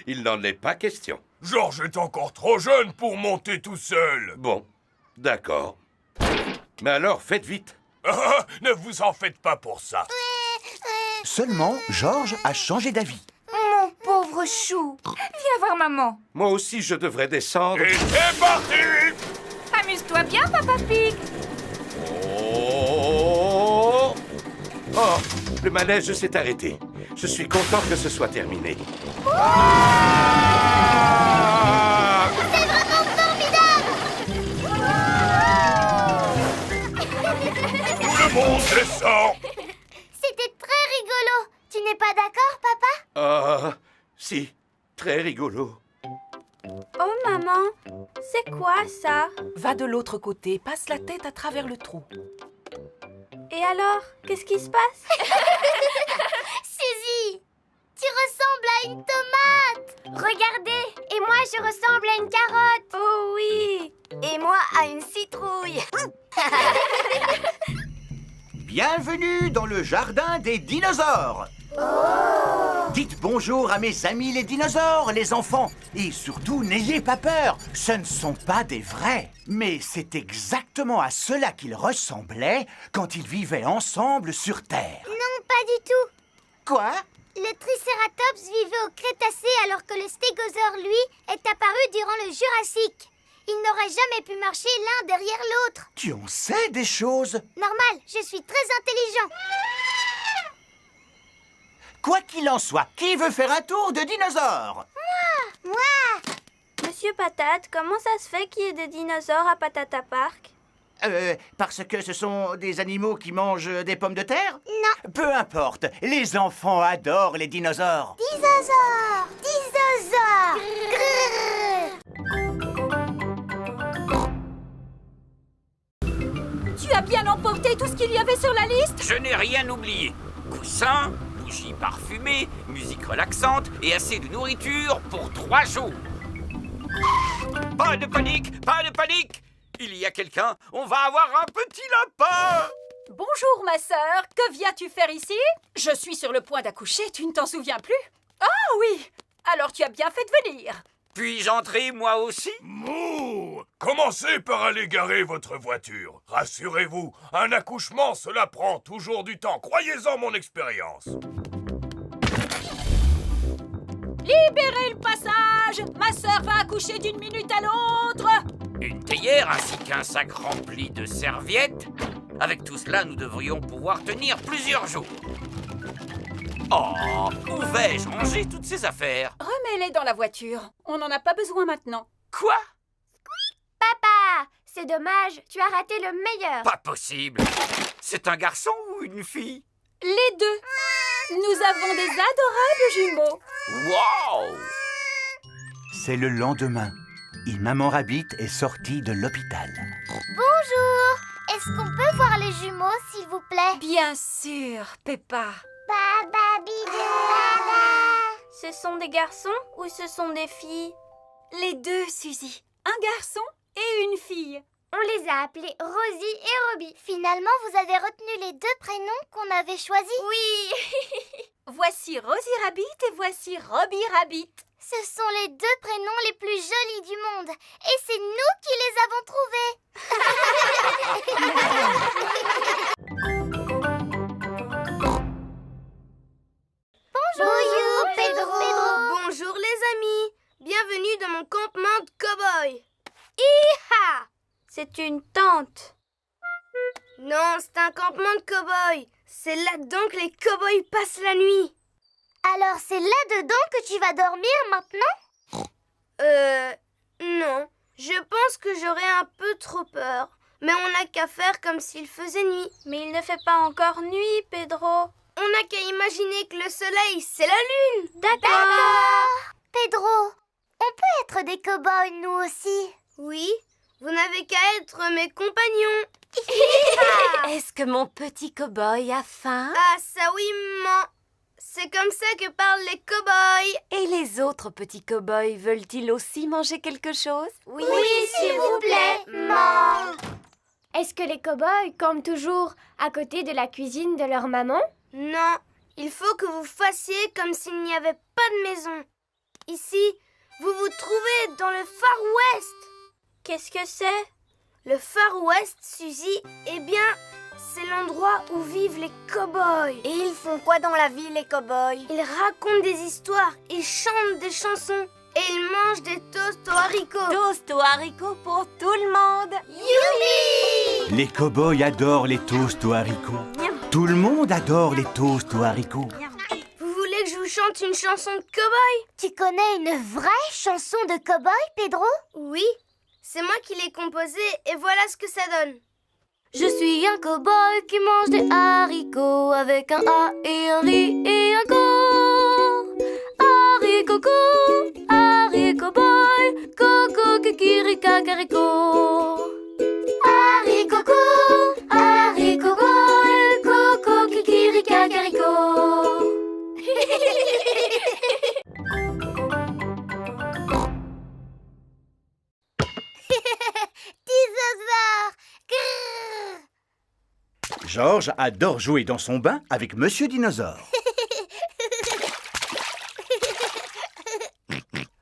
Il n'en est pas question. Georges est encore trop jeune pour monter tout seul. Bon, d'accord. Mais alors, faites vite. Ne vous en faites pas pour ça. Seulement, Georges a changé d'avis. Mon pauvre chou. Viens voir maman. Moi aussi, je devrais descendre. Et c'est parti! Amuse-toi bien, Papa Pig. Oh! Oh, le manège s'est arrêté. Je suis content que ce soit terminé. Ah! C'est vraiment formidable! Tout le monde descend! C'était très rigolo. Tu n'es pas d'accord, papa? Ah, si, très rigolo. Oh maman, c'est quoi ça? Va de l'autre côté, passe la tête à travers le trou. Et alors, qu'est-ce qui se passe? Suzy, tu ressembles à une tomate. Regardez, et moi je ressemble à une carotte. Oh oui! Et moi à une citrouille. Bienvenue dans le jardin des dinosaures. Dites bonjour à mes amis les dinosaures, les enfants. Et surtout, n'ayez pas peur, ce ne sont pas des vrais. Mais c'est exactement à cela qu'ils ressemblaient quand ils vivaient ensemble sur Terre. Non, pas du tout. Quoi? Le Triceratops vivait au Crétacé alors que le Stégosaure, lui, est apparu durant le Jurassique. Ils n'auraient jamais pu marcher l'un derrière l'autre. Tu en sais des choses? Normal, je suis très intelligent. Quoi qu'il en soit, qui veut faire un tour de dinosaures? Moi, Monsieur Patate, comment ça se fait qu'il y ait des dinosaures à Patata Park? Parce que ce sont des animaux qui mangent des pommes de terre? non. Peu importe, les enfants adorent les dinosaures. Dinosaure, dinosaure. Grrr. Tu as bien emporté tout ce qu'il y avait sur la liste? Je n'ai rien oublié. Coussins, bougies parfumées, musique relaxante et assez de nourriture pour 3 jours. Pas de panique, pas de panique! Il y a quelqu'un, on va avoir un petit lapin! Bonjour, ma sœur. Que viens-tu faire ici? Je suis sur le point d'accoucher, tu ne t'en souviens plus? Ah oui! Alors tu as bien fait de venir. Puis-je entrer moi aussi? Mouh! Commencez par aller garer votre voiture. Rassurez-vous, un accouchement, cela prend toujours du temps. Croyez-en mon expérience. Libérez le passage! Ma sœur va accoucher d'une minute à l'autre! Une théière ainsi qu'un sac rempli de serviettes. Avec tout cela, nous devrions pouvoir tenir plusieurs jours. Oh, où vais-je ranger toutes ces affaires? Remets-les dans la voiture. On n'en a pas besoin maintenant. Quoi? Papa, c'est dommage, tu as raté le meilleur. Pas possible! C'est un garçon ou une fille? Les deux. Nous avons des adorables jumeaux. Wow! C'est le lendemain et Maman Rabbit est sortie de l'hôpital. Bonjour. Est-ce qu'on peut voir les jumeaux, s'il vous plaît? Bien sûr, Peppa. Baba bidou. Ce sont des garçons ou ce sont des filles? Les deux, Suzy. Un garçon et une fille. On les a appelés Rosie et Robbie. Finalement, vous avez retenu les deux prénoms qu'on avait choisis? Oui. Voici Rosie Rabbit et voici Robbie Rabbit. Ce sont les deux prénoms les plus jolis du monde. Et c'est nous qui les avons trouvés. Bonjour, Pedro. Bonjour les amis, bienvenue dans mon campement de cow-boy. Hi-ha! C'est une tente. Non, c'est un campement de cow-boy. C'est là-dedans que les cow-boys passent la nuit. Alors c'est là-dedans que tu vas dormir maintenant? Non. Je pense que j'aurais un peu trop peur. Mais on n'a qu'à faire comme s'il faisait nuit. Mais il ne fait pas encore nuit, Pedro. On n'a qu'à imaginer que le soleil, c'est la lune. D'accord. Pedro, on peut être des cow-boys nous aussi? Oui, vous n'avez qu'à être mes compagnons. Est-ce que mon petit cow-boy a faim? Ah, ça oui, maman. C'est comme ça que parlent les cow-boys. Et les autres petits cow-boys veulent-ils aussi manger quelque chose? Oui, s'il vous plaît, maman. Est-ce que les cow-boys campent toujours à côté de la cuisine de leur maman? Non, il faut que vous fassiez comme s'il n'y avait pas de maison. Ici, vous vous trouvez dans le Far West. Qu'est-ce que c'est? Le Far West, Suzy, eh bien, c'est l'endroit où vivent les cow-boys. Et ils font quoi dans la vie, les cow-boys? Ils racontent des histoires, ils chantent des chansons et ils mangent des toasts aux haricots. Toast aux haricots pour tout le monde. Youpi! Les cow-boys adorent les toasts aux haricots. Tout le monde adore les toasts aux haricots. Vous voulez que je vous chante une chanson de cow-boy? Tu connais une vraie chanson de cow-boy, Pedro? Oui, c'est moi qui l'ai composée et voilà ce que ça donne. Je suis un cow-boy qui mange des haricots avec un A et un ri et un co. Haricot co, haricot boy, coco kikiri kakariko. Haricot co, haricot boy, coco kikiri kakariko. Dinosaure! Grrr! Georges adore jouer dans son bain avec Monsieur Dinosaure.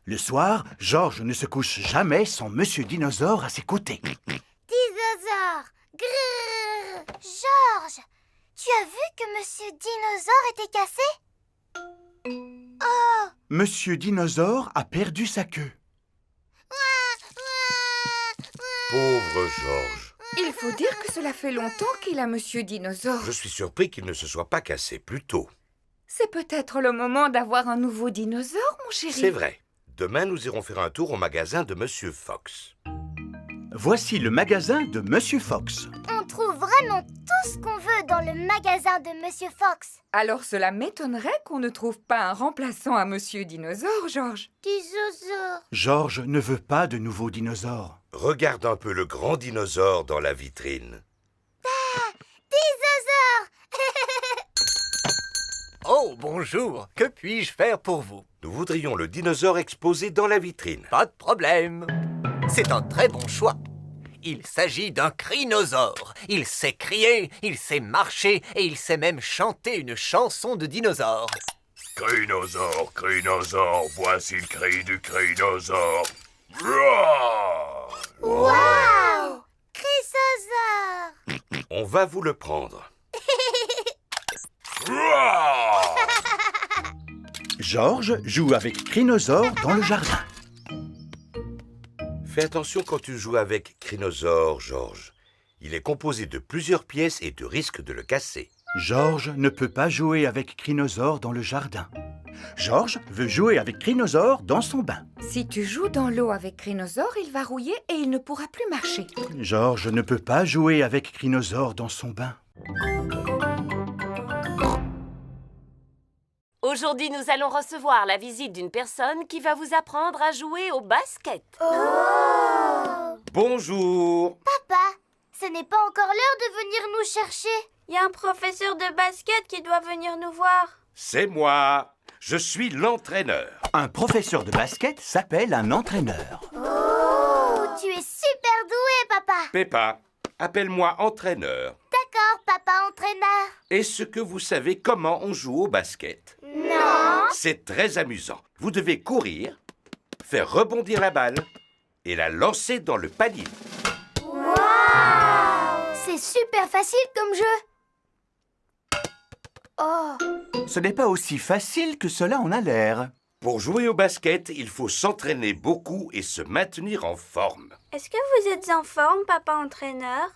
Le soir, Georges ne se couche jamais sans Monsieur Dinosaure à ses côtés. Dinosaure! Grrr! Georges! Tu as vu que Monsieur Dinosaure était cassé? Oh! Monsieur Dinosaure a perdu sa queue. Pauvre Georges. Il faut dire que cela fait longtemps qu'il a Monsieur Dinosaure. Je suis surpris qu'il ne se soit pas cassé plus tôt. C'est peut-être le moment d'avoir un nouveau dinosaure, mon chéri. C'est vrai. Demain, nous irons faire un tour au magasin de Monsieur Fox. Voici le magasin de Monsieur Fox. On trouve vraiment tout ce qu'on veut dans le magasin de Monsieur Fox. Alors cela m'étonnerait qu'on ne trouve pas un remplaçant à Monsieur Dinosaure, Georges. Dinosaure! Georges ne veut pas de nouveaux dinosaures. Regarde un peu le grand dinosaure dans la vitrine. Dinosaure! Oh, bonjour. Que puis-je faire pour vous? Nous voudrions le dinosaure exposé dans la vitrine. Pas de problème. C'est un très bon choix. Il s'agit d'un crinosaure. Il sait crier, il sait marcher et il sait même chanter une chanson de dinosaure. Crinosaure, crinosaure, voici le cri du crinosaure. Roar! Wow! Chrysosaure! On va vous le prendre. Roar! Georges joue avec Crinosaure dans le jardin. Fais attention quand tu joues avec Crinosaure, Georges. Il est composé de plusieurs pièces et tu risques de le casser. Georges ne peut pas jouer avec Crinosaure dans le jardin. Georges veut jouer avec Crinosaure dans son bain. Si tu joues dans l'eau avec Crinosaure, il va rouiller et il ne pourra plus marcher. Georges ne peut pas jouer avec Crinosaure dans son bain. Aujourd'hui, nous allons recevoir la visite d'une personne qui va vous apprendre à jouer au basket. Oh! Bonjour. Papa, ce n'est pas encore l'heure de venir nous chercher. Il y a un professeur de basket qui doit venir nous voir. C'est moi. Je suis l'entraîneur. Un professeur de basket s'appelle un entraîneur. Oh! Tu es super doué, papa. Peppa, appelle-moi entraîneur. D'accord, papa entraîneur. Est-ce que vous savez comment on joue au basket? Non. C'est très amusant. Vous devez courir, faire rebondir la balle et la lancer dans le panier. Wow! C'est super facile comme jeu. Oh! Ce n'est pas aussi facile que cela en a l'air. Pour jouer au basket, il faut s'entraîner beaucoup et se maintenir en forme. Est-ce que vous êtes en forme, papa entraîneur?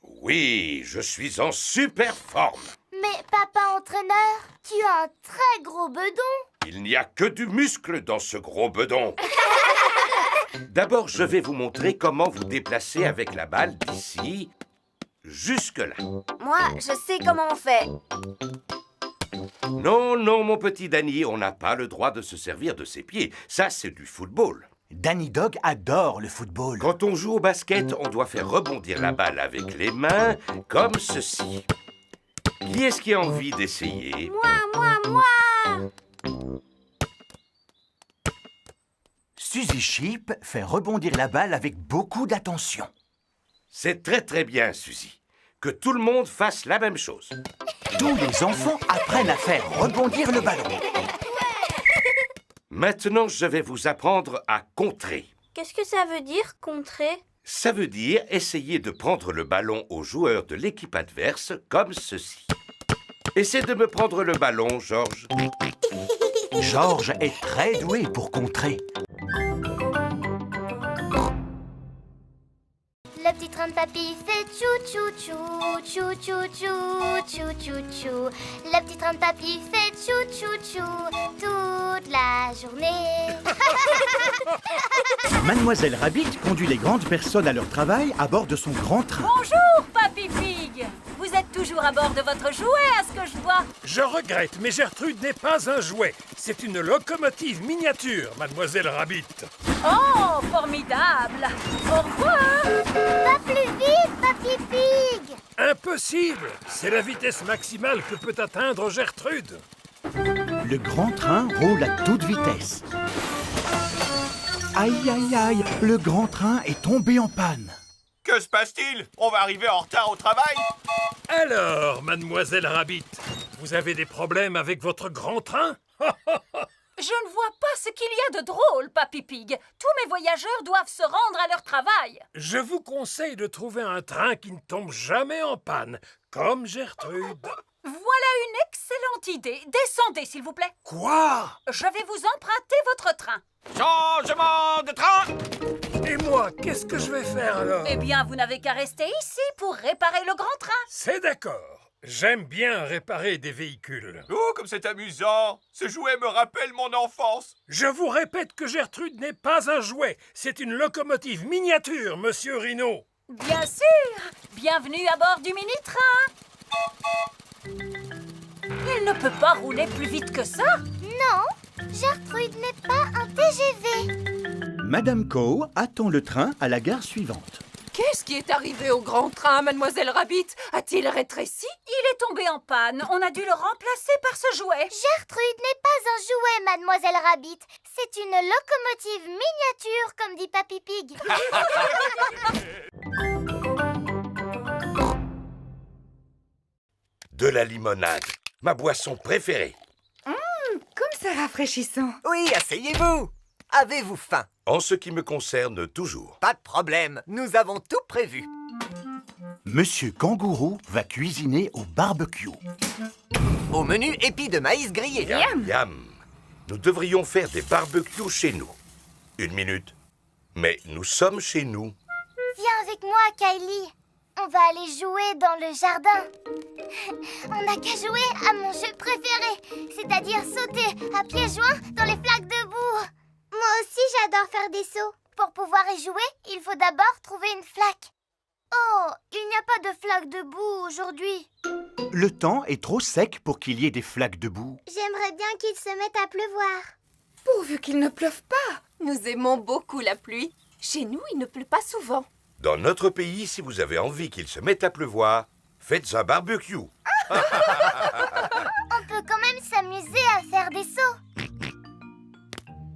Oui, je suis en super forme. Mais papa entraîneur, tu as un très gros bedon. Il n'y a que du muscle dans ce gros bedon. D'abord, je vais vous montrer comment vous déplacer avec la balle d'ici jusque-là. Moi, je sais comment on fait. Non, non, mon petit Danny, on n'a pas le droit de se servir de ses pieds. Ça, c'est du football. Danny Dog adore le football. Quand on joue au basket, on doit faire rebondir la balle avec les mains, comme ceci. Qui est-ce qui a envie d'essayer? Moi. Suzy Sheep fait rebondir la balle avec beaucoup d'attention. C'est très très bien, Suzy. Que tout le monde fasse la même chose. Tous les enfants apprennent à faire rebondir le ballon. Maintenant, je vais vous apprendre à contrer. Qu'est-ce que ça veut dire, contrer? Ça veut dire essayer de prendre le ballon aux joueurs de l'équipe adverse comme ceci. Essaie de me prendre le ballon, Georges. Georges est très doué pour contrer. Le petit train de papy fait tchou-tchou-tchou, tchou-tchou-tchou, tchou-tchou-tchou. Le petit train de papy fait tchou-tchou-tchou toute la journée. Mademoiselle Rabbit conduit les grandes personnes à leur travail à bord de son grand train. Bonjour, Papy Pig. Vous êtes toujours à bord de votre jouet, à ce que je vois. Je regrette, mais Gertrude n'est pas un jouet. C'est une locomotive miniature, Mademoiselle Rabbit. Oh, formidable. Au revoir. Pas plus vite, Papy Pig. Impossible. C'est la vitesse maximale que peut atteindre Gertrude. Le grand train roule à toute vitesse. Aïe, aïe, aïe, le grand train est tombé en panne. Que se passe-t-il? On va arriver en retard au travail? Alors, Mademoiselle Rabbit, vous avez des problèmes avec votre grand train? Je ne vois pas ce qu'il y a de drôle, Papy Pig. Tous mes voyageurs doivent se rendre à leur travail. Je vous conseille de trouver un train qui ne tombe jamais en panne, comme Gertrude. Voilà une excellente idée. Descendez, s'il vous plaît. Quoi? Je vais vous emprunter votre train. Changement de train! Et moi, qu'est-ce que je vais faire alors? Eh bien, vous n'avez qu'à rester ici pour réparer le grand train. C'est d'accord. J'aime bien réparer des véhicules. Oh, comme c'est amusant! Ce jouet me rappelle mon enfance. Je vous répète que Gertrude n'est pas un jouet. C'est une locomotive miniature, Monsieur Rhino. Bien sûr. Bienvenue à bord du mini-train. Il ne peut pas rouler plus vite que ça. Non, Gertrude n'est pas un TGV. Madame Cow attend le train à la gare suivante. Qu'est-ce qui est arrivé au grand train, Mademoiselle Rabbit? A-t-il rétréci? Il est tombé en panne. On a dû le remplacer par ce jouet. Gertrude n'est pas un jouet, Mademoiselle Rabbit. C'est une locomotive miniature, comme dit Papy Pig. De la limonade, ma boisson préférée. Comme c'est rafraîchissant. Oui, asseyez-vous. Avez-vous faim? En ce qui me concerne, toujours. Pas de problème, nous avons tout prévu. Monsieur Kangourou va cuisiner au barbecue. Au menu, épis de maïs grillé. Yam, yam. Nous devrions faire des barbecues chez nous. Une minute. Mais nous sommes chez nous. Viens avec moi, Kylie. On va aller jouer dans le jardin. On n'a qu'à jouer à mon jeu préféré, c'est-à-dire sauter à pieds joints dans les flaques de boue. Moi aussi, j'adore faire des sauts. Pour pouvoir y jouer, il faut d'abord trouver une flaque. Oh, il n'y a pas de flaque de boue aujourd'hui. Le temps est trop sec pour qu'il y ait des flaques de boue. J'aimerais bien qu'il se mette à pleuvoir. Pourvu qu'il ne pleuve pas. Nous aimons beaucoup la pluie. Chez nous, il ne pleut pas souvent. Dans notre pays, si vous avez envie qu'il se mette à pleuvoir, faites un barbecue. On peut quand même s'amuser à faire des sauts.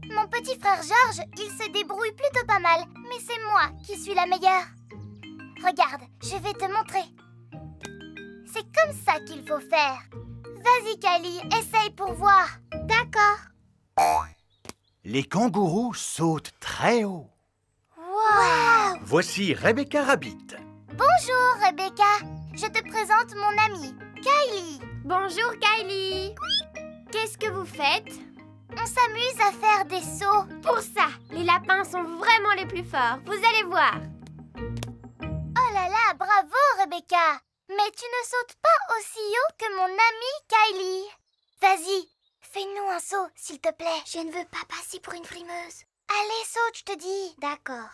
Mon petit frère Georges, il se débrouille plutôt pas mal, mais c'est moi qui suis la meilleure. Regarde, je vais te montrer. C'est comme ça qu'il faut faire. Vas-y, Kylie, essaye pour voir. D'accord. Les kangourous sautent très haut. Wow! Voici Rebecca Rabbit. Bonjour, Rebecca. Je te présente mon amie, Kylie. Bonjour, Kylie. Qu'est-ce que vous faites? On s'amuse à faire des sauts. Pour ça, les lapins sont vraiment les plus forts. Vous allez voir. Oh là là, bravo, Rebecca. Mais tu ne sautes pas aussi haut que mon amie Kylie. Vas-y, fais-nous un saut, s'il te plaît. Je ne veux pas passer pour une frimeuse. Allez, saute, je te dis. D'accord.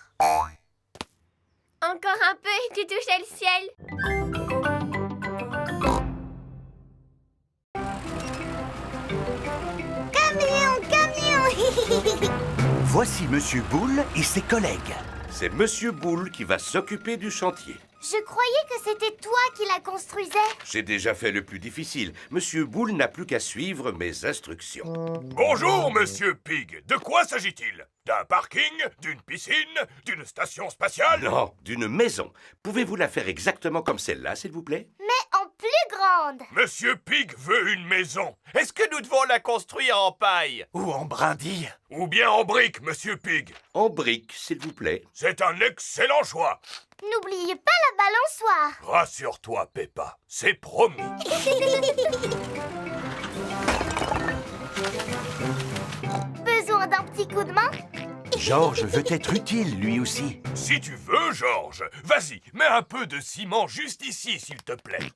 Encore un peu et tu touchais le ciel. Camion. Voici Monsieur Boule et ses collègues. C'est Monsieur Boule qui va s'occuper du chantier. Je croyais que c'était toi qui la construisais. J'ai déjà fait le plus difficile. Monsieur Boule n'a plus qu'à suivre mes instructions. Bonjour, Monsieur Pig. De quoi s'agit-il? D'un parking? D'une piscine? D'une station spatiale? Non, d'une maison. Pouvez-vous la faire exactement comme celle-là, s'il vous plaît? Mais en plus grande. Monsieur Pig veut une maison. Est-ce que nous devons la construire en paille? Ou en brindille? Ou bien en briques, Monsieur Pig? En briques, s'il vous plaît. C'est un excellent choix. N'oubliez pas la balançoire. Rassure-toi, Peppa, c'est promis. Besoin d'un petit coup de main? Georges veut être utile, lui aussi. Si tu veux, Georges, vas-y, mets un peu de ciment juste ici, s'il te plaît.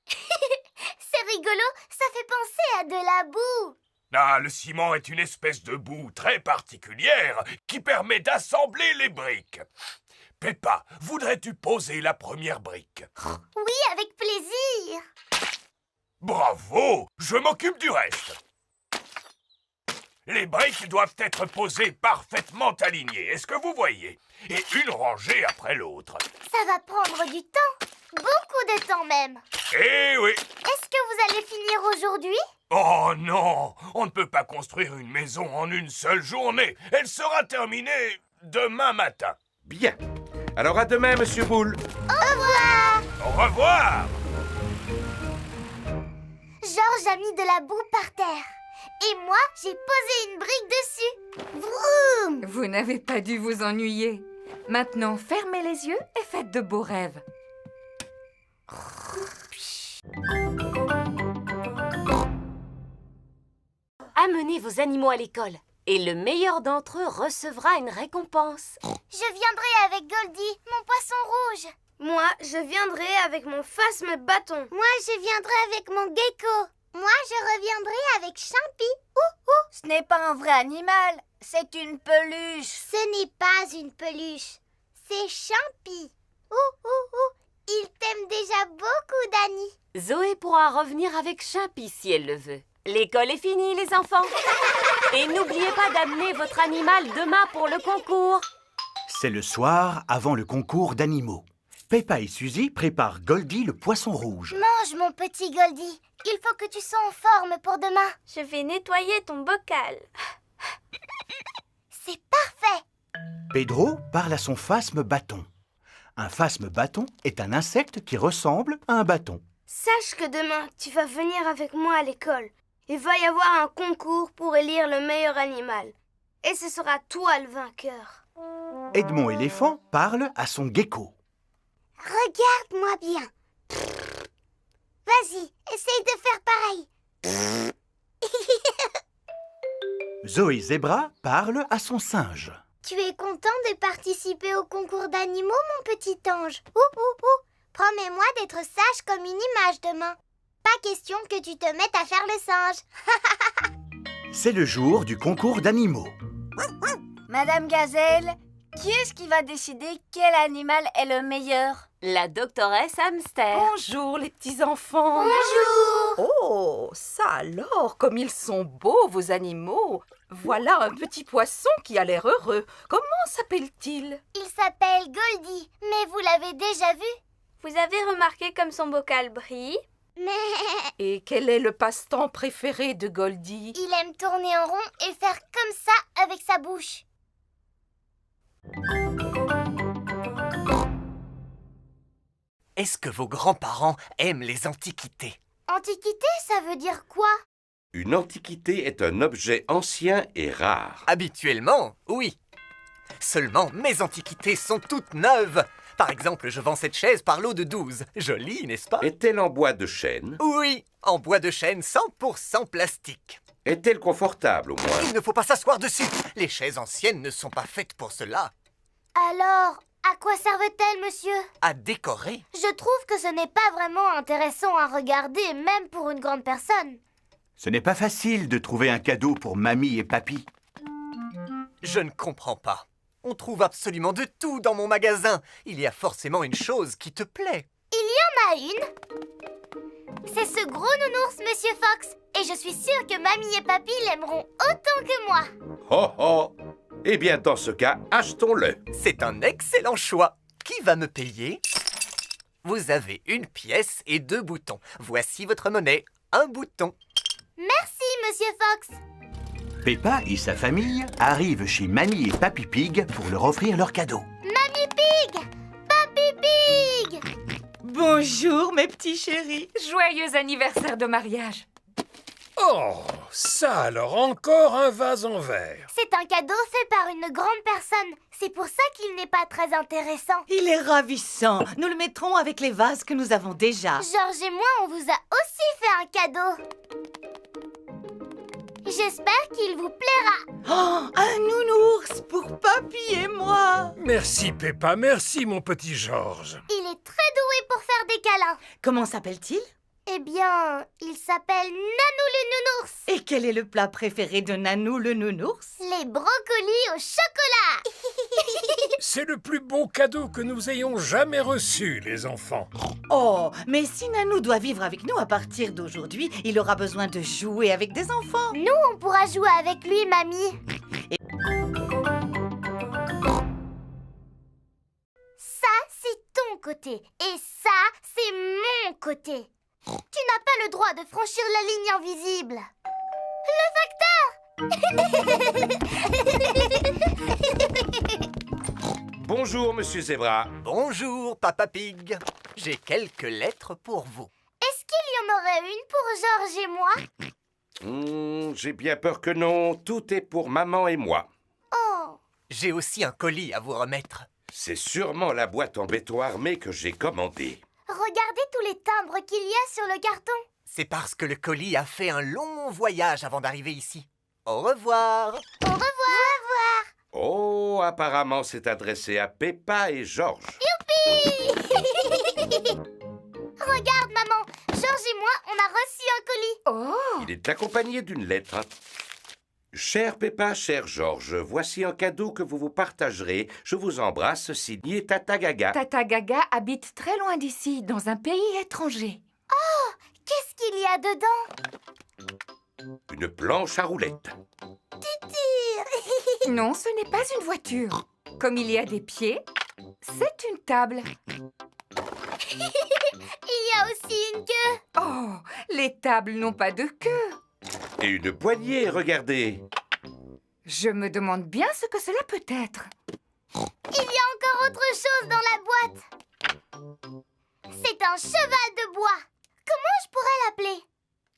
C'est rigolo, ça fait penser à de la boue. Ah, le ciment est une espèce de boue très particulière qui permet d'assembler les briques. Peppa, voudrais-tu poser la première brique? Oui, avec plaisir. Bravo! Je m'occupe du reste. Les briques doivent être posées parfaitement alignées, est-ce que vous voyez? Et une rangée après l'autre. Ça va prendre du temps. Beaucoup de temps même. Eh oui! Est-ce que vous allez finir aujourd'hui? Oh non! On ne peut pas construire une maison en une seule journée. Elle sera terminée demain matin. Bien. Alors à demain, Monsieur Boule. Au revoir! Au revoir! Georges a mis de la boue par terre. Et moi, j'ai posé une brique dessus. Vroom! Vous n'avez pas dû vous ennuyer. Maintenant, fermez les yeux et faites de beaux rêves. Amenez vos animaux à l'école et le meilleur d'entre eux recevra une récompense. Je viendrai avec Goldie, mon poisson rouge. Moi, je viendrai avec mon phasme bâton. Moi, je viendrai avec mon gecko. Moi, je reviendrai avec Champy. Ouh. Ce n'est pas un vrai animal, c'est une peluche. Ce n'est pas une peluche, c'est Champy. Ouh. Il t'aime déjà beaucoup, Dani. Zoé pourra revenir avec Champy si elle le veut. L'école est finie, les enfants. Et n'oubliez pas d'amener votre animal demain pour le concours. C'est le soir avant le concours d'animaux. Peppa et Suzy préparent Goldie le poisson rouge. Mange, mon petit Goldie. Il faut que tu sois en forme pour demain. Je vais nettoyer ton bocal. C'est parfait. Pedro parle à son phasme bâton. Un phasme bâton est un insecte qui ressemble à un bâton. Sache que demain, tu vas venir avec moi à l'école. Il va y avoir un concours pour élire le meilleur animal. Et ce sera toi le vainqueur. Edmond éléphant parle à son gecko. Regarde-moi bien. Vas-y, essaye de faire pareil. Zoé zébra parle à son singe. Tu es content de participer au concours d'animaux, mon petit ange? Ouh. Promets-moi d'être sage comme une image demain. Pas question que tu te mettes à faire le singe. C'est le jour du concours d'animaux. Madame Gazelle, qui est-ce qui va décider quel animal est le meilleur? La doctoresse Hamster. Bonjour les petits-enfants. Bonjour. Oh, ça alors, comme ils sont beaux vos animaux. Voilà un petit poisson qui a l'air heureux. Comment s'appelle-t-il? Il s'appelle Goldie, mais vous l'avez déjà vu? Vous avez remarqué comme son bocal brille? Mais... Et quel est le passe-temps préféré de Goldie? Il aime tourner en rond et faire comme ça avec sa bouche. Est-ce que vos grands-parents aiment les antiquités? Antiquité, ça veut dire quoi? Une antiquité est un objet ancien et rare. Habituellement, oui. Seulement, mes antiquités sont toutes neuves. Par exemple, je vends cette chaise par lot de 12. Jolie, n'est-ce pas? Est-elle en bois de chêne? Oui, en bois de chêne 100% plastique. Est-elle confortable au moins? Il ne faut pas s'asseoir dessus. Les chaises anciennes ne sont pas faites pour cela. Alors, à quoi servent-elles, monsieur? À décorer. Je trouve que ce n'est pas vraiment intéressant à regarder, même pour une grande personne. Ce n'est pas facile de trouver un cadeau pour mamie et papy. Je ne comprends pas. On trouve absolument de tout dans mon magasin. Il y a forcément une chose qui te plaît. Il y en a une. C'est ce gros nounours, Monsieur Fox. Et je suis sûre que mamie et papy l'aimeront autant que moi. Oh. Eh bien, dans ce cas, achetons-le. C'est un excellent choix. Qui va me payer? Vous avez une pièce et 2 boutons. Voici votre monnaie, 1 bouton. Merci, Monsieur Fox. Peppa et sa famille arrivent chez Mamie et Papy Pig pour leur offrir leur cadeau. Mamie Pig! Papy Pig! Bonjour, mes petits chéris. Joyeux anniversaire de mariage. Oh, ça alors, encore un vase en verre. C'est un cadeau fait par une grande personne. C'est pour ça qu'il n'est pas très intéressant. Il est ravissant. Nous le mettrons avec les vases que nous avons déjà. Georges et moi, on vous a aussi fait un cadeau. J'espère qu'il vous plaira. Oh, un nounours pour Papy et moi. Merci Peppa, merci mon petit Georges. Il est très doué pour faire des câlins. Comment s'appelle-t-il? Eh bien, il s'appelle Nanou le nounours. Et quel est le plat préféré de Nanou le nounours? Les brocolis au chocolat. C'est le plus beau cadeau que nous ayons jamais reçu, les enfants. Oh, mais si Nanou doit vivre avec nous à partir d'aujourd'hui, il aura besoin de jouer avec des enfants. Nous, on pourra jouer avec lui, mamie. Ça, c'est ton côté. Et ça, c'est mon côté. Tu n'as pas le droit de franchir la ligne invisible. Le facteur! Bonjour, Monsieur Zebra. Bonjour, Papa Pig. J'ai quelques lettres pour vous. Est-ce qu'il y en aurait une pour Georges et moi? J'ai bien peur que non. Tout est pour maman et moi. Oh! J'ai aussi un colis à vous remettre. C'est sûrement la boîte en béton armé que j'ai commandée. Regardez tous les timbres qu'il y a sur le carton. C'est parce que le colis a fait un long voyage avant d'arriver ici. Au revoir. Au revoir. Oh, apparemment c'est adressé à Peppa et Georges. Youpi! Regarde, maman. Georges et moi, on a reçu un colis. Oh! Il est accompagné d'une lettre. Chère Peppa, cher Georges, voici un cadeau que vous vous partagerez. Je vous embrasse, signé Tata Gaga. Tata Gaga habite très loin d'ici, dans un pays étranger. Oh! Qu'est-ce qu'il y a dedans? Une planche à roulettes. Non, ce n'est pas une voiture. Comme il y a des pieds, c'est une table. Il y a aussi une queue. Oh, les tables n'ont pas de queue. Et une poignée, regardez. Je me demande bien ce que cela peut être. Il y a encore autre chose dans la boîte. C'est un cheval de bois. Comment je pourrais l'appeler?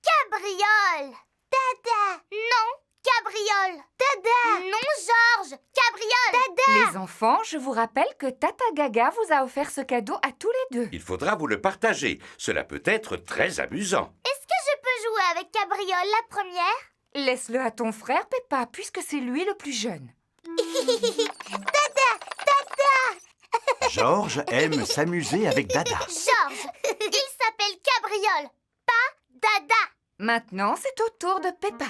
Cabriole. Dada. Non, cabriole. Dada. Non, Georges. Cabriole. Dada. Les enfants, je vous rappelle que Tata Gaga vous a offert ce cadeau à tous les deux. Il faudra vous le partager. Cela peut être très amusant. Est-ce que je peux jouer avec Cabriole la première? Laisse-le à ton frère, Peppa, puisque c'est lui le plus jeune. Dada. Dada. Georges aime s'amuser avec Dada. Georges, il s'appelle Cabriole, pas Dada. Maintenant, c'est au tour de Peppa.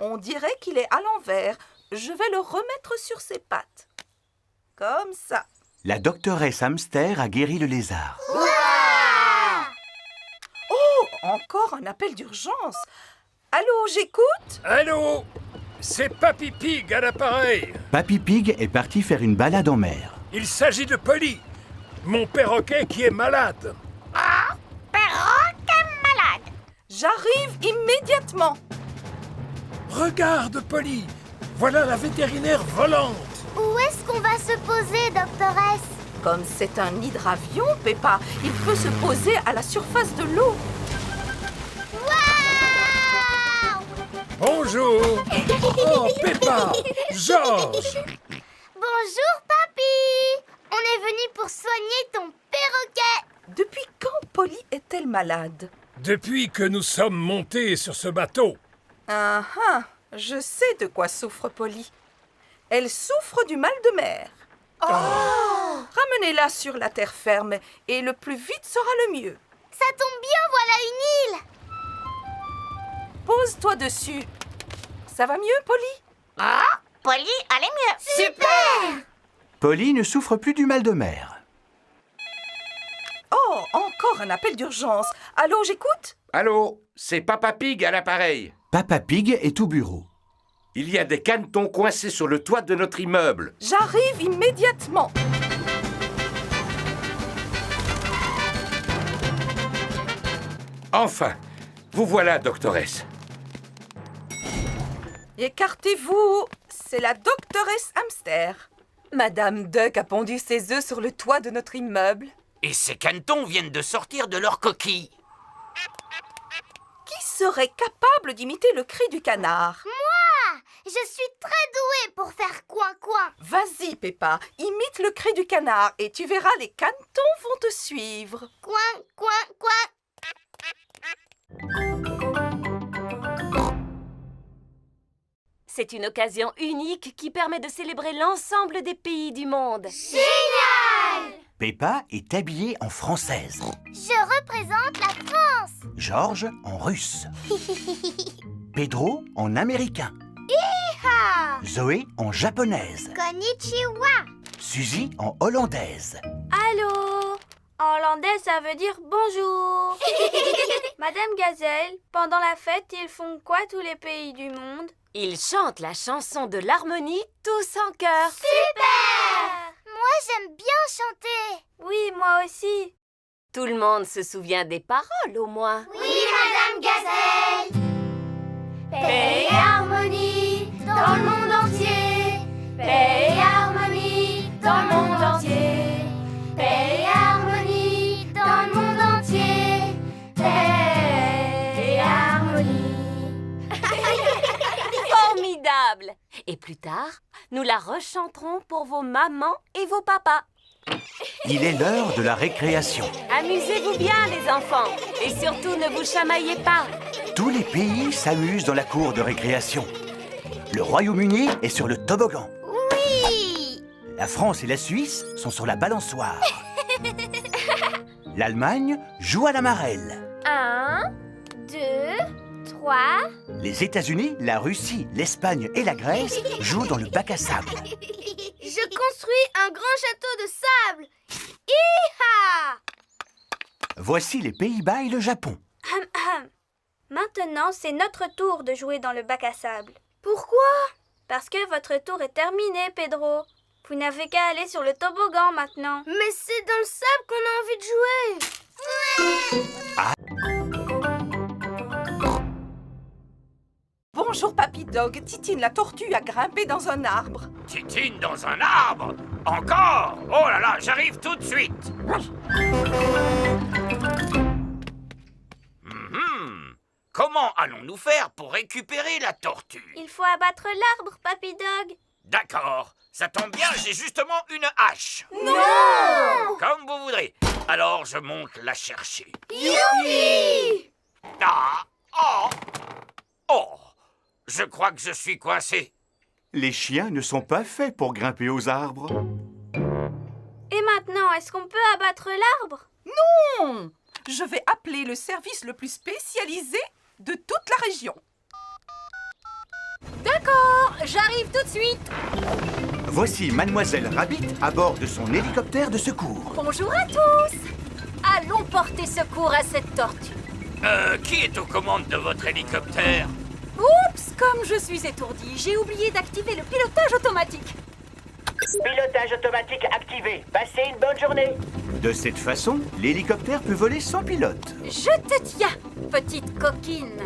On dirait qu'il est à l'envers. Je vais le remettre sur ses pattes. Comme ça. La doctoresse Hamster a guéri le lézard. Oh, encore un appel d'urgence. Allô, j'écoute? Allô? C'est Papy Pig à l'appareil. Papy Pig est parti faire une balade en mer. Il s'agit de Polly, mon perroquet qui est malade. Ah, perroquet malade. J'arrive immédiatement. Regarde, Polly, voilà la vétérinaire volante. Où est-ce qu'on va se poser, doctoresse? Comme c'est un hydravion, Peppa, il peut se poser à la surface de l'eau. Bonjour. Oh, Peppa, Georges. Bonjour, papy. On est venu pour soigner ton perroquet. Depuis quand Polly est-elle malade? Depuis que nous sommes montés sur ce bateau. Ah ah, je sais de quoi souffre Polly. Elle souffre du mal de mer. Oh! Ramenez-la sur la terre ferme et le plus vite sera le mieux. Ça tombe bien, voilà une île. Pose-toi dessus. Ça va mieux, Polly? Ah, Polly, allez mieux. Super! Polly ne souffre plus du mal de mer. Oh, encore un appel d'urgence. Allô, j'écoute? Allô, c'est Papa Pig à l'appareil. Papa Pig est au bureau. Il y a des canetons coincés sur le toit de notre immeuble. J'arrive immédiatement. Enfin, vous voilà, doctoresse. Écartez-vous, c'est la doctoresse Hamster. Madame Duck a pondu ses œufs sur le toit de notre immeuble. Et ces canetons viennent de sortir de leur coquille. Qui serait capable d'imiter le cri du canard? Moi! Je suis très douée pour faire coin-coin. Vas-y, Peppa, imite le cri du canard et tu verras, les canetons vont te suivre. Coin, coin, coin. C'est une occasion unique qui permet de célébrer l'ensemble des pays du monde. Génial! Peppa est habillée en française. Je représente la France. George en russe. Pedro en américain. Hi-ha! Zoé en japonaise. Konnichiwa. Suzy en hollandaise. Allô? En hollandais, ça veut dire bonjour. Madame Gazelle, pendant la fête, ils font quoi tous les pays du monde? Ils chantent la chanson de l'harmonie tous en chœur. Super! Moi, j'aime bien chanter. Oui, moi aussi. Tout le monde se souvient des paroles, au moins. Oui, Madame Gazelle. Paix et harmonie dans le monde entier. Paix et harmonie dans le monde entier. Paix et harmonie dans le monde entier. Paix et harmonie. Formidable! Et plus tard, nous la rechanterons pour vos mamans et vos papas. Il est l'heure de la récréation. Amusez-vous bien, les enfants. Et surtout, ne vous chamaillez pas. Tous les pays s'amusent dans la cour de récréation. Le Royaume-Uni est sur le toboggan. Oui! La France et la Suisse sont sur la balançoire. L'Allemagne joue à la marelle. 1, 2, 3. Les États-Unis, la Russie, l'Espagne et la Grèce jouent dans le bac à sable. Je construis un grand château de sable. Hi-ha! Voici les Pays-Bas et le Japon. Maintenant, c'est notre tour de jouer dans le bac à sable. Pourquoi? Parce que votre tour est terminé, Pedro. Vous n'avez qu'à aller sur le toboggan maintenant. Mais c'est dans le sable qu'on a envie de jouer. Ah. Bonjour, Papy Dog. Titine la tortue a grimpé dans un arbre. Titine dans un arbre? Encore? Oh là là, j'arrive tout de suite. Comment allons-nous faire pour récupérer la tortue? Il faut abattre l'arbre, Papy Dog. D'accord, ça tombe bien, j'ai justement une hache. Non! Comme vous voudrez. Alors je monte la chercher. Youpi! Ah! Oh! Oh! Je crois que je suis coincé. Les chiens ne sont pas faits pour grimper aux arbres. Et maintenant, est-ce qu'on peut abattre l'arbre? Non! Je vais appeler le service le plus spécialisé de toute la région. D'accord, j'arrive tout de suite. Voici Mademoiselle Rabbit à bord de son hélicoptère de secours. Bonjour à tous. Allons porter secours à cette tortue. Qui est aux commandes de votre hélicoptère? Oups, comme je suis étourdie, j'ai oublié d'activer le pilotage automatique. Pilotage automatique activé. Passez une bonne journée. De cette façon, l'hélicoptère peut voler sans pilote. Je te tiens, petite coquine.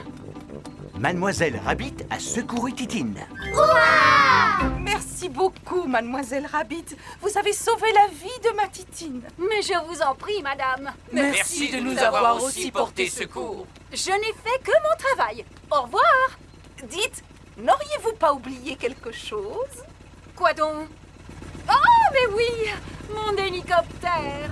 Mademoiselle Rabbit a secouru Titine. Merci beaucoup, Mademoiselle Rabbit. vous avez sauvé la vie de ma Titine. Mais je vous en prie, madame. Merci de nous avoir aussi porté secours. Je n'ai fait que mon travail. Au revoir. Dites, n'auriez-vous pas oublié quelque chose? Quoi donc? Oh, mais oui, mon hélicoptère.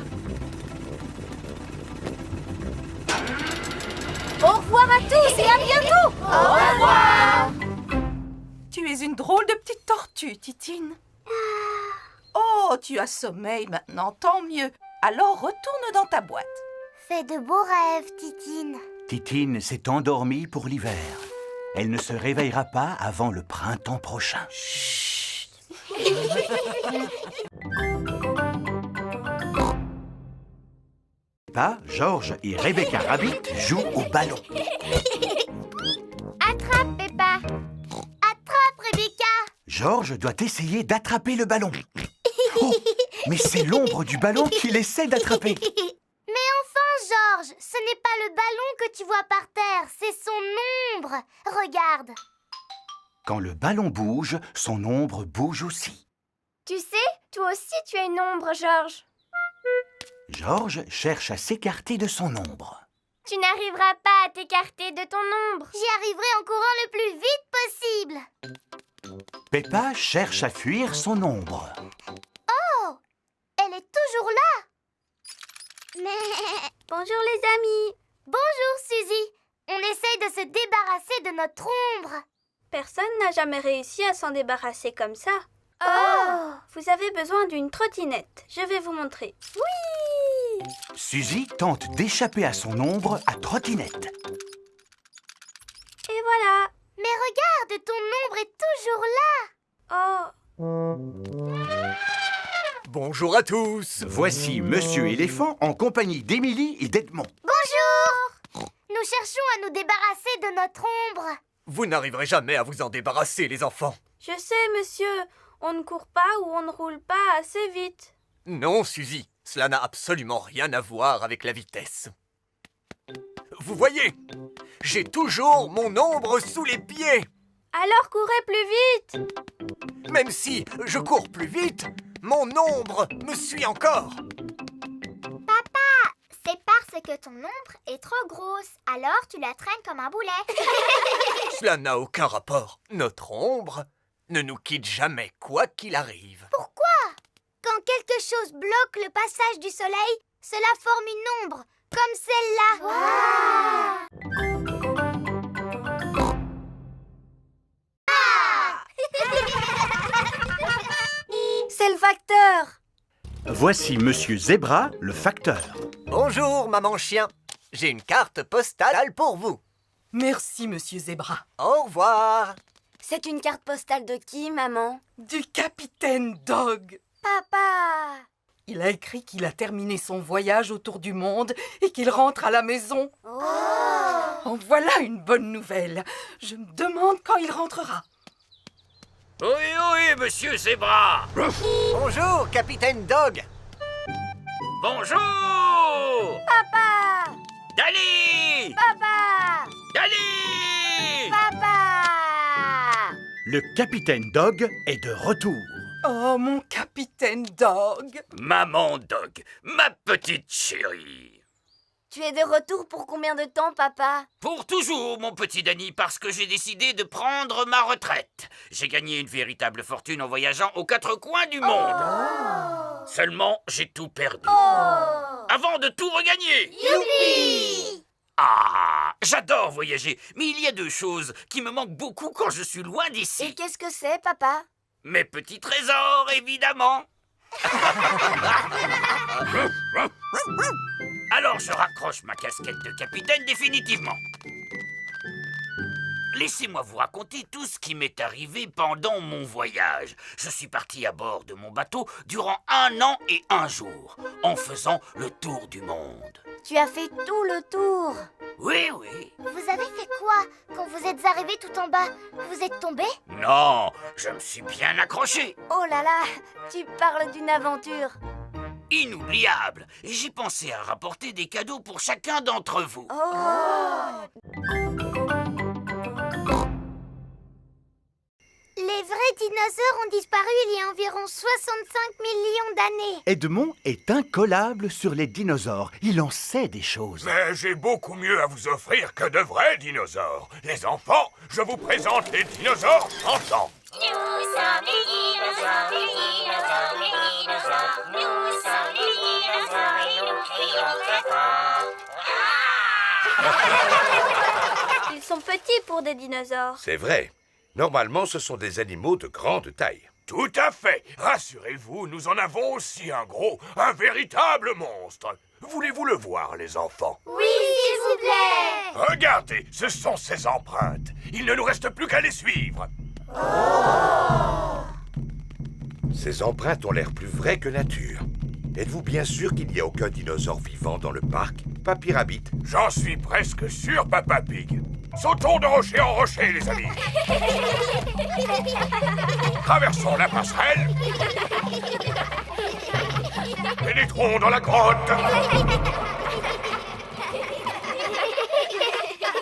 Au revoir à tous et à bientôt. Au revoir. Tu es une drôle de petite tortue, Titine. Oh, tu as sommeil maintenant, tant mieux. Alors retourne dans ta boîte. Fais de beaux rêves, Titine. Titine s'est endormie pour l'hiver. Elle ne se réveillera pas avant le printemps prochain. Chut. Peppa, George et Rebecca Rabbit jouent au ballon. Attrape, Peppa. Attrape, Georges doit essayer d'attraper le ballon. Oh, mais c'est l'ombre du ballon qu'il essaie d'attraper. Mais enfin, Georges, ce n'est pas le ballon que tu vois par terre, c'est son ombre. Regarde. Quand le ballon bouge, son ombre bouge aussi. Tu sais, toi aussi tu as une ombre, Georges. Georges cherche à s'écarter de son ombre. Tu n'arriveras pas à t'écarter de ton ombre. J'y arriverai en courant le plus vite possible. Peppa cherche à fuir son ombre. Oh, elle est toujours là. Mais... Bonjour les amis. Bonjour Suzy. On essaye de se débarrasser de notre ombre. Personne n'a jamais réussi à s'en débarrasser comme ça. Oh! Vous avez besoin d'une trottinette. Je vais vous montrer. Oui! Suzy tente d'échapper à son ombre à trottinette. Et voilà. Mais regarde, ton ombre est toujours là. Oh! Bonjour à tous. Voici Monsieur Éléphant en compagnie d'Émilie et d'Edmond. Bonjour! Nous cherchons à nous débarrasser de notre ombre. Vous n'arriverez jamais à vous en débarrasser, les enfants. Je sais, monsieur. On ne court pas ou on ne roule pas assez vite. Non, Suzy, cela n'a absolument rien à voir avec la vitesse. Vous voyez, j'ai toujours mon ombre sous les pieds. Alors courez plus vite. Même si je cours plus vite, mon ombre me suit encore. Papa, c'est parce que ton ombre est trop grosse. Alors tu la traînes comme un boulet. Cela n'a aucun rapport. Notre ombre ne nous quitte jamais, quoi qu'il arrive. Pourquoi? Quand quelque chose bloque le passage du soleil, cela forme une ombre, comme celle-là. C'est le facteur. Voici Monsieur Zébra, le facteur. Bonjour, maman chien. J'ai une carte postale pour vous. Merci, Monsieur Zébra. Au revoir. C'est une carte postale de qui, maman? Du capitaine Dog. Papa! Il a écrit qu'il a terminé son voyage autour du monde et qu'il rentre à la maison. Oh, voilà une bonne nouvelle. Je me demande quand il rentrera. Oui, monsieur Zébra. Bonjour, capitaine Dog. Bonjour. Papa! Dali. Papa! Dali. Papa! Le capitaine Dog est de retour. Oh, mon capitaine Dog. Maman Dog, ma petite chérie. Tu es de retour pour combien de temps, papa? Pour toujours, mon petit Danny, parce que j'ai décidé de prendre ma retraite. J'ai gagné une véritable fortune en voyageant aux quatre coins du monde. Seulement, j'ai tout perdu. Avant de tout regagner. Youpi! Ah, j'adore voyager, mais il y a deux choses qui me manquent beaucoup quand je suis loin d'ici. Et qu'est-ce que c'est, papa? Mes petits trésors, évidemment. Alors je raccroche ma casquette de capitaine définitivement. Laissez-moi vous raconter tout ce qui m'est arrivé pendant mon voyage. Je suis parti à bord de mon bateau durant 1 an et 1 jour, en faisant le tour du monde. Tu as fait tout le tour. Oui. Vous avez fait quoi quand vous êtes arrivé tout en bas? Vous êtes tombé? Non, je me suis bien accroché. Oh là là, tu parles d'une aventure. Inoubliable. Et j'ai pensé à rapporter des cadeaux pour chacun d'entre vous. Les vrais dinosaures ont disparu il y a environ 65 millions d'années. Edmond est incollable sur les dinosaures. Il en sait des choses. Mais j'ai beaucoup mieux à vous offrir que de vrais dinosaures. Les enfants, je vous présente les dinosaures chantants. Nous sommes les dinosaures, les dinosaures, les dinosaures. Nous sommes les dinosaures et nous crions très fort. Ils sont petits pour des dinosaures. C'est vrai. Normalement, ce sont des animaux de grande taille. Tout à fait. Rassurez-vous, nous en avons aussi un gros, un véritable monstre. Voulez-vous le voir, les enfants? Oui, s'il vous plaît. Regardez, ce sont ses empreintes. Il ne nous reste plus qu'à les suivre. Ces empreintes ont l'air plus vraies que nature. Êtes-vous bien sûr qu'il n'y a aucun dinosaure vivant dans le parc, Papy Rabbit? J'en suis presque sûr, Papa Pig. Sautons de rocher en rocher, les amis. Traversons la passerelle. Pénétrons dans la grotte.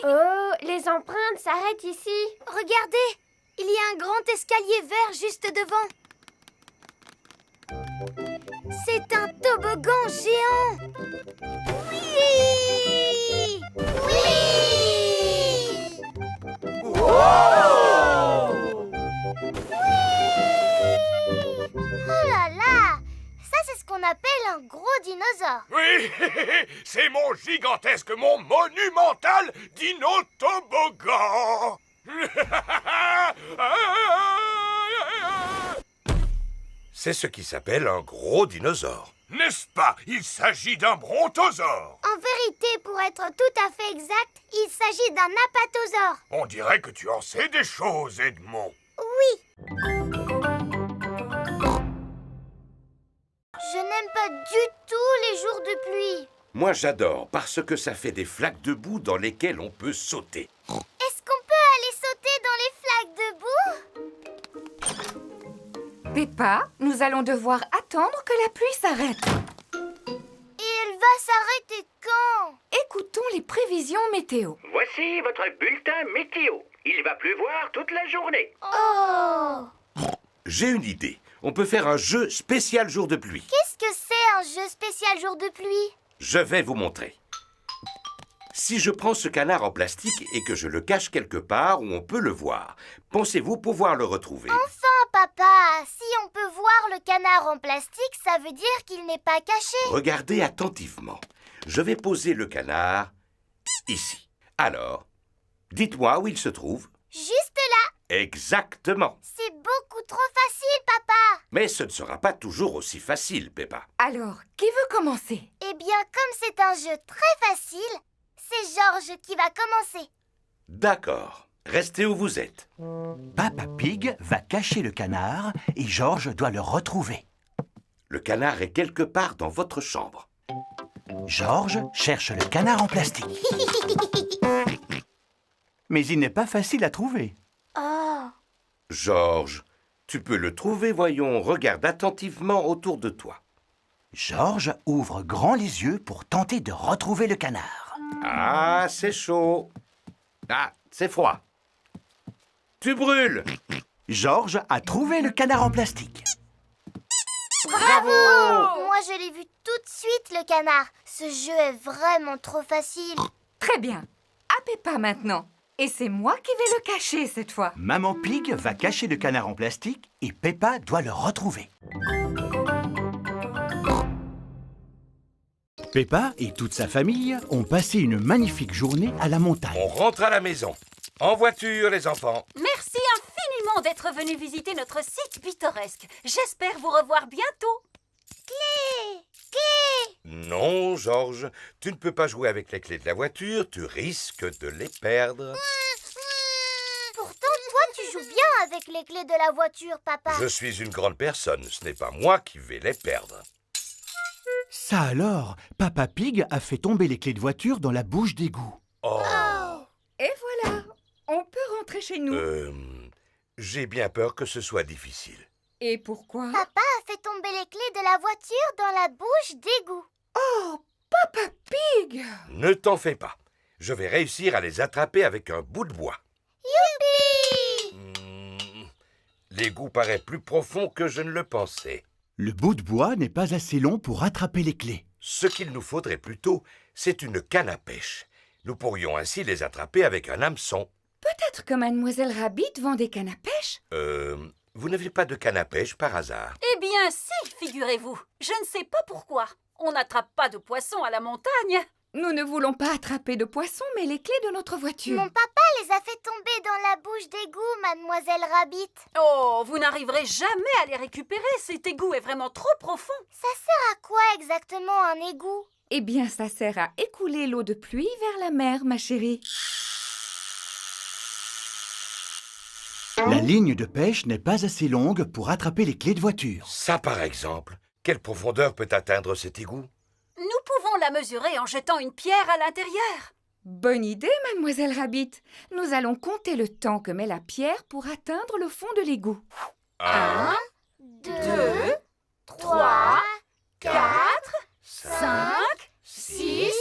Oh, les empreintes s'arrêtent ici. Regardez, il y a un grand escalier vert juste devant. C'est un toboggan géant. Oui! Oui! Wow! Oh là là! Ça, c'est ce qu'on appelle un gros dinosaure. Oui, c'est mon gigantesque, mon monumental dino-toboggan. C'est ce qui s'appelle un gros dinosaure. N'est-ce pas? Il s'agit d'un brontosaure. En vérité, pour être tout à fait exact, il s'agit d'un apatosaure. On dirait que tu en sais des choses, Edmond. Oui. Je n'aime pas du tout les jours de pluie. Moi, j'adore parce que ça fait des flaques de boue dans lesquelles on peut sauter. Est-ce qu'on peut aller sauter dans les flaques de boue? Peppa, nous allons devoir attendre que la pluie s'arrête. Et elle va s'arrêter quand? Écoutons les prévisions météo. Voici votre bulletin météo. Il va pleuvoir toute la journée. Oh! J'ai une idée. On peut faire un jeu spécial jour de pluie. Qu'est-ce que c'est un jeu spécial jour de pluie? Je vais vous montrer. Si je prends ce canard en plastique et que je le cache quelque part où on peut le voir, pensez-vous pouvoir le retrouver? Enfin, papa, si on peut voir le canard en plastique, ça veut dire qu'il n'est pas caché. Regardez attentivement. Je vais poser le canard ici. Alors, dites-moi où il se trouve. Juste là. Exactement. C'est beaucoup trop facile, papa. Mais ce ne sera pas toujours aussi facile, Peppa. Alors, qui veut commencer? Eh bien, comme c'est un jeu très facile, c'est Georges qui va commencer. D'accord. Restez où vous êtes. Papa Pig va cacher le canard et Georges doit le retrouver. Le canard est quelque part dans votre chambre. Georges cherche le canard en plastique. Mais il n'est pas facile à trouver. Oh. Georges, tu peux le trouver, voyons. Regarde attentivement autour de toi. Georges ouvre grand les yeux pour tenter de retrouver le canard. Ah, c'est chaud. Ah, c'est froid. Tu brûles. Georges a trouvé le canard en plastique. Bravo! Moi, je l'ai vu tout de suite, le canard. Ce jeu est vraiment trop facile. Très bien. À Peppa maintenant. Et c'est moi qui vais le cacher cette fois. Maman Pig va cacher le canard en plastique et Peppa doit le retrouver. Peppa et toute sa famille ont passé une magnifique journée à la montagne. On rentre à la maison. En voiture, les enfants. Merci infiniment d'être venus visiter notre site pittoresque. J'espère vous revoir bientôt. Clé! Clé! Non, Georges, tu ne peux pas jouer avec les clés de la voiture. Tu risques de les perdre. Pourtant, toi, tu joues bien avec les clés de la voiture, papa. Je suis une grande personne. Ce n'est pas moi qui vais les perdre. Ça alors, Papa Pig a fait tomber les clés de voiture dans la bouche d'égout. Oh. Et voilà, on peut rentrer chez nous. J'ai bien peur que ce soit difficile. Et pourquoi? Papa a fait tomber les clés de la voiture dans la bouche d'égout. Oh, Papa Pig! Ne t'en fais pas. Je vais réussir à les attraper avec un bout de bois. Youpi! L'égout paraît plus profond que je ne le pensais. Le bout de bois n'est pas assez long pour attraper les clés. Ce qu'il nous faudrait plutôt, c'est une canne à pêche. Nous pourrions ainsi les attraper avec un hameçon. Peut-être que Mademoiselle Rabbit vend des cannes à pêche? Vous n'avez pas de canne à pêche par hasard? Eh bien si, figurez-vous. Je ne sais pas pourquoi. On n'attrape pas de poissons à la montagne. Nous ne voulons pas attraper de poissons, mais les clés de notre voiture. Mon papa les a fait tomber dans la bouche d'égout, Mademoiselle Rabbit. Oh, vous n'arriverez jamais à les récupérer. Cet égout est vraiment trop profond. Ça sert à quoi exactement un égout? Eh bien, ça sert à écouler l'eau de pluie vers la mer, ma chérie. La ligne de pêche n'est pas assez longue pour attraper les clés de voiture. Ça, par exemple. Quelle profondeur peut atteindre cet égout? Nous pouvons la mesurer en jetant une pierre à l'intérieur. Bonne idée, mademoiselle Rabbit. Nous allons compter le temps que met la pierre pour atteindre le fond de l'égout. 1, 2, 3, 4, 5, 6,